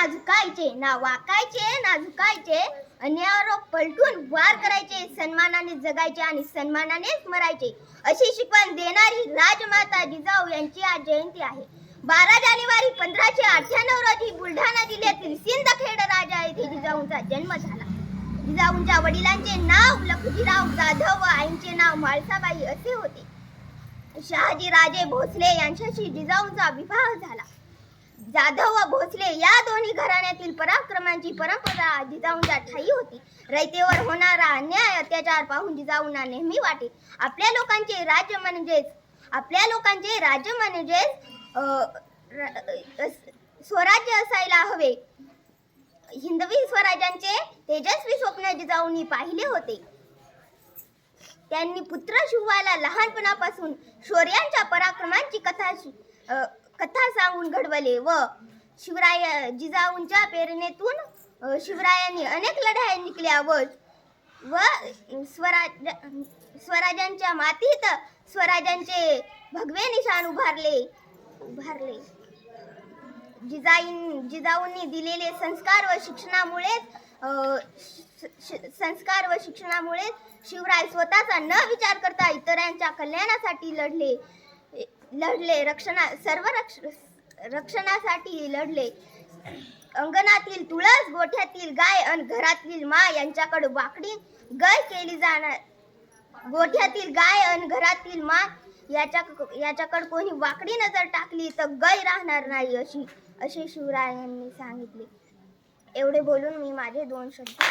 ना झुकायचे, ना वाकायचे ना झुकायचे, अन्यायावर पलटून वार करायचे, सन्मानाने जगायचे आणि सन्मानानेच मरायचे, अशी शिकवण देणारी राजमाता जिजाऊ यांची आज जयंती आहे. 12 जानेवारी 1598 रोजी बुलढाणा जिल्ह्यातील सिंदखेड राजा येथे जिजाऊंचा जन्म झाला. जिजाऊंच्या वडिलांचे नाव लखुजीराव जाधव व आईचे नाव म्हाळसाबाई असे होते. शहाजी राजे भोसले यांच्याशी जिजाऊंचा विवाह झाला. जाधव व भोसले या दोन्ही घराण्यातील पराक्रमांची परंपरा जिजाऊंच्या ठायी होती. रयतेवर होणारा अन्याय अत्याचार पाहून जिजाऊंना नेहमी वाटे आपल्या लोकांचे राज्य म्हणजेच स्वराज्य असायला हवे. हिंदवी स्वराज्याचे तेजस्वी स्वप्न जिजाऊंनी पाहिले होते. त्यांनी पुत्र शिवाला लहानपणापासून शौर्यांच्या पराक्रमांची कथा सांगून घडवले व जिजाऊंच्या प्रेरणेतून शिवरायांनी अनेक लढाया जिंकल्या व स्वराज्यांच्या मातीत स्वराज्यांचे भगवे निशाण उभारले. जिजाऊंनी दिलेले संस्कार व शिक्षणामुळे शिवराय स्वतःचा न विचार करता इतरांच्या कल्याणासाठी लढले, रक्षणासाठी लढले. अंगणातील तुळस, गोठ्यातील गाय अन घरातील माय यांच्याकडे वाकडी गाय केली जाणार. गोठ्यातील गाय अन घरातील माय याच्याकडे कोणी वाकडी नजर टाकली तर गाय राहणार नाही असे शिवरायांनी सांगितले. एवढे बोलून मी माझे 2 शब्द